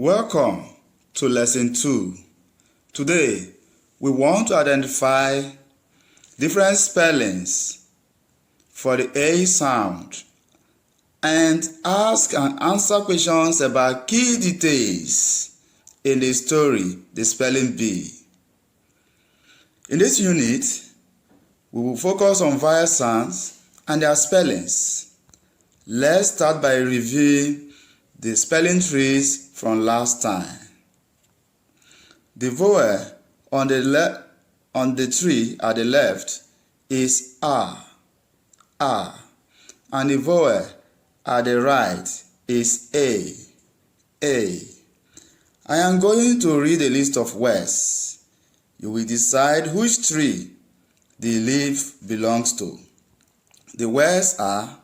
Welcome to Lesson 2. Today, we want to identify different spellings for the A sound and ask and answer questions about key details in the story, The Spelling Bee. In this unit, we will focus on vowel sounds and their spellings. Let's start by reviewing the spelling trees from last time. The vowel on the tree at the left is A, and the vowel at the right is A. I am going to read a list of words. You will decide which tree the leaf belongs to. The words are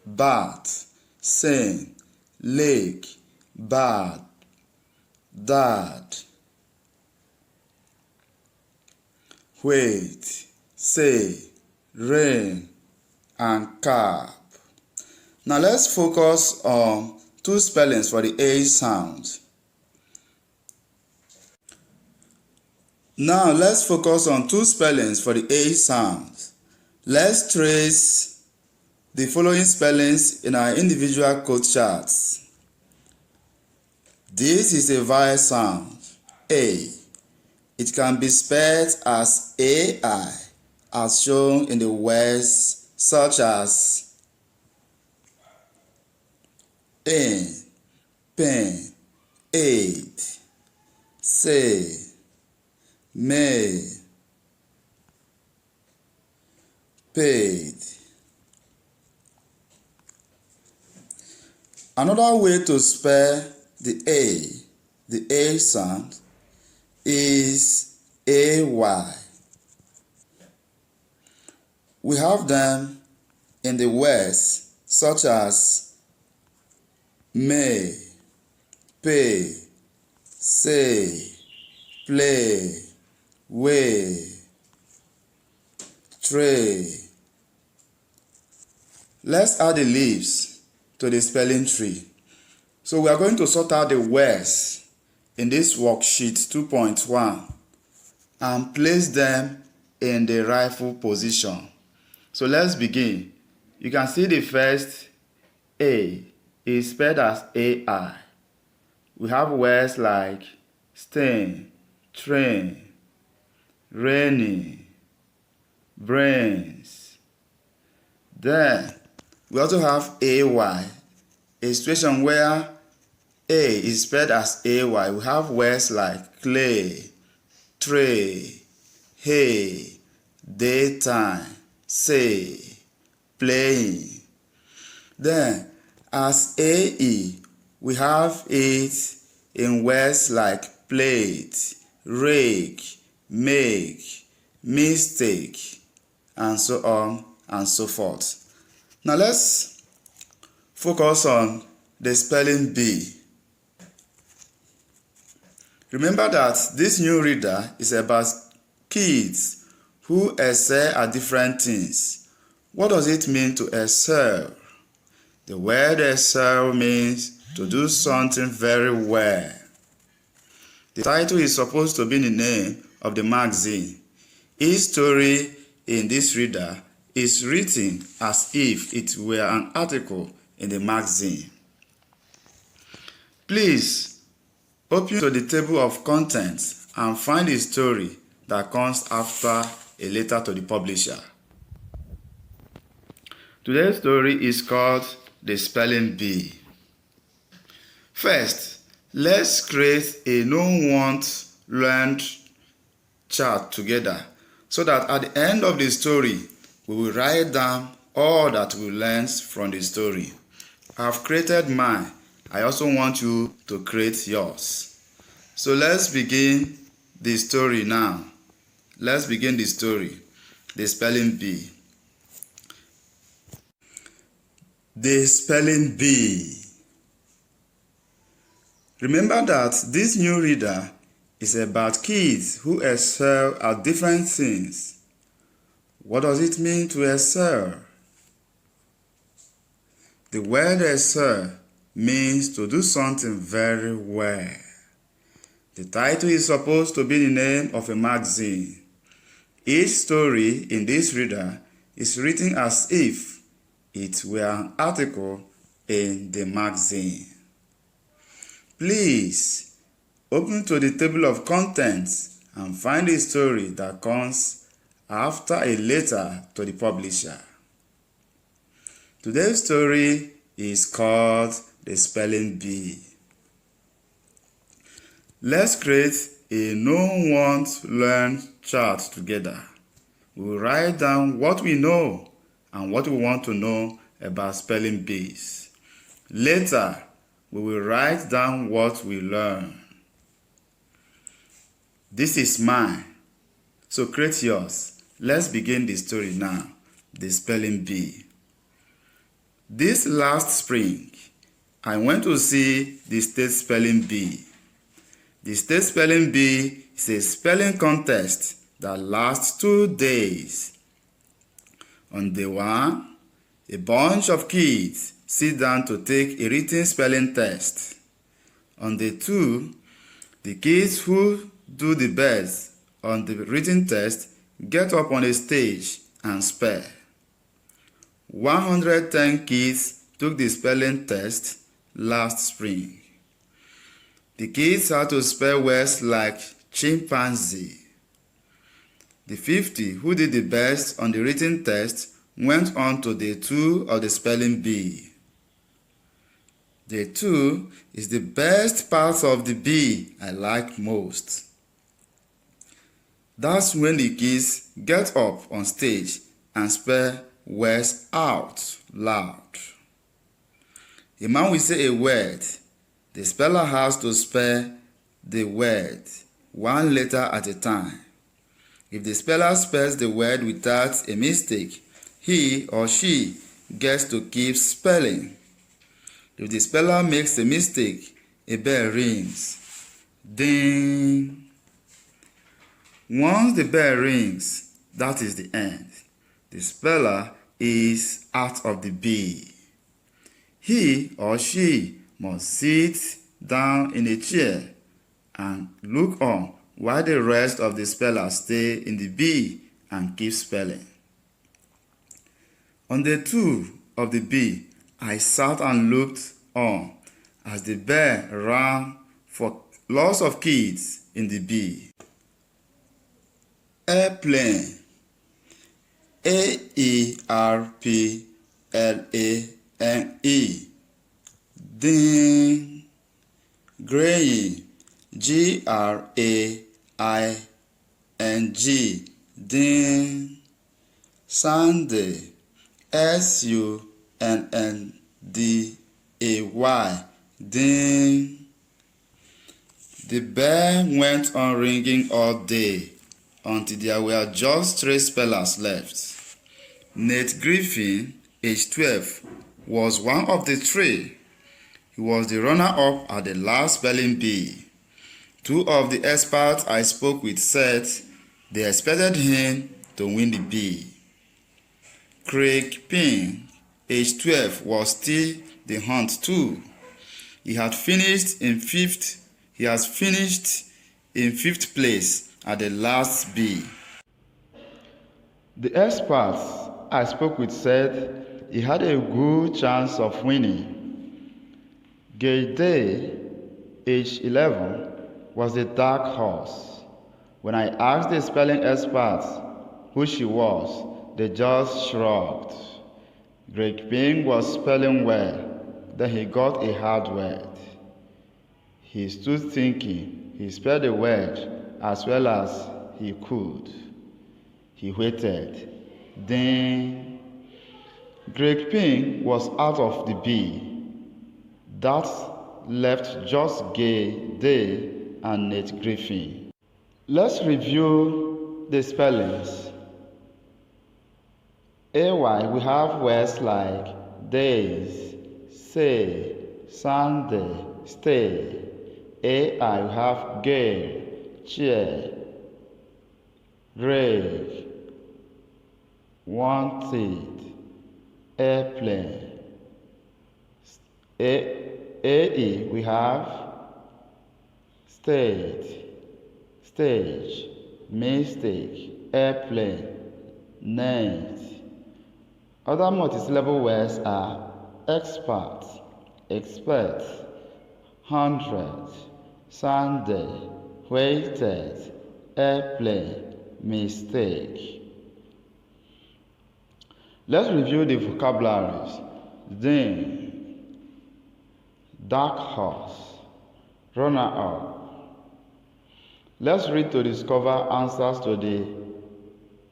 bat, sing, lake, bird, dad, wait, say, rain, and cap. Now let's focus on two spellings for the A sound. Let's trace the following spellings in our individual code charts. This is a vowel sound, A. It can be spelled as AI, as shown in the words such as in, pen, aid, say, may, paid. Another way to spell the A sound, is AY. We have them in the words such as may, pay, say, play, weigh, tray. Let's add the leaves to the spelling tree. So we are going to sort out the words in this worksheet 2.1 and place them in the rightful position. So let's begin. You can see the first A is spelled as AI. We have words like stain, train, rainy, brains. Then we also have AY, a situation where A is spelled as AY. We have words like clay, tray, hay, daytime, say, playing. Then as AE, we have it in words like plate, rake, make, mistake, and so on and so forth. Now let's focus on the spelling bee. Remember that this new reader is about kids who excel at different things. What does it mean to excel? The word excel means to do something very well. The title is supposed to be the name of the magazine. Each story in this reader is written as if it were an article in the magazine. Please open to the table of contents and find the story that comes after a letter to the publisher. Today's story is called The Spelling Bee. First, let's create a know-want-learned chart together so that at the end of the story, we will write down all that we learned from the story. I've created mine. I also want you to create yours. So let's begin the story now. Let's begin the story, The Spelling Bee. The Spelling Bee. Remember that this new reader is about kids who excel at different things. What does it mean to excel? The word excel means to do something very well. The title is supposed to be the name of a magazine. Each story in this reader is written as if it were an article in the magazine. Please open to the table of contents and find a story that comes after a letter to the publisher. Today's story is called The Spelling Bee. Let's create a know, want, learn chart together. We'll write down what we know and what we want to know about spelling bees. Later, we will write down what we learn. This is mine, so create yours. Let's begin the story now. The Spelling Bee. This last spring, I went to see the State Spelling Bee. The State Spelling Bee is a spelling contest that lasts 2 days. On day 1, a bunch of kids sit down to take a written spelling test. On day 2, the kids who do the best on the written test get up on a stage and spell. 110 kids took the spelling test last spring. The kids had to spell words like chimpanzee. The 50 who did the best on the written test went on to day 2 of the spelling bee. Day 2 is the best part of the bee I like most. That's when the kids get up on stage and spell words out loud. A man will say a word. The speller has to spell the word 1 letter at a time. If the speller spells the word without a mistake, he or she gets to keep spelling. If the speller makes a mistake, a bell rings. Ding! Once the bell rings, that is the end. The speller is out of the bee. He or she must sit down in a chair and look on while the rest of the spellers stay in the bee and keep spelling. On day 2 of the bee, I sat and looked on as the bell rang for lots of kids in the bee. Airplane. A-E-R-P-L-A-N-E. Ding. Graying. G-R-A-I-N-G. Ding. Sunday. S-U-N-N-D-A-Y. Ding. The bell went on ringing all day until there were just 3 spellers left. Nate Griffin, age 12, was one of the 3. He was the runner-up at the last spelling bee. 2 of the experts I spoke with said they expected him to win the bee. Craig Ping, age 12, was still the hunt too. He has finished in 5th place at the last bee. The experts I spoke with said he had a good chance of winning. Gay Day, age 11, was the dark horse. When I asked the spelling experts who she was, they just shrugged. Greg Ping was spelling well, then he got a hard word. He stood thinking. He spelled the word as well as he could. He waited. Then Greg Ping was out of the bee. That left just Gay Day and Nate Griffin. Let's review the spellings. AY, we have words like days, say, Sunday, stay. AI, we have gay, chair, grave, wanted, airplane. AE, we have state, stage, mistake, airplane, net. Other multisyllable words are expert, expert, 100, Sunday, waited, airplane, mistake. Let's review the vocabularies. Dim, dark horse, runner-up. Let's read to discover answers to the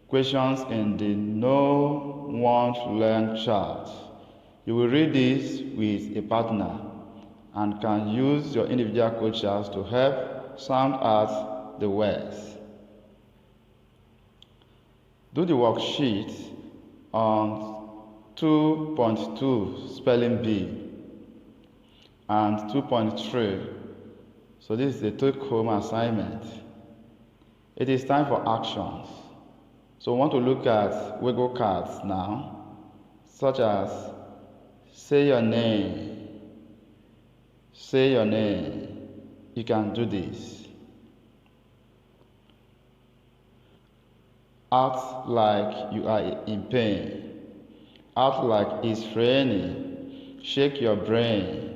questions in the Know, Want, Learn chart. You will read this with a partner and can use your individual coaches to help sound out the words. Do the worksheet on 2.2 spelling bee and 2.3. So this is the take-home assignment. It is time for actions. So we want to look at Wiggle cards now, such as say your name. Say your name. You can do this. Act like you are in pain. Act like it's raining. Shake your brain.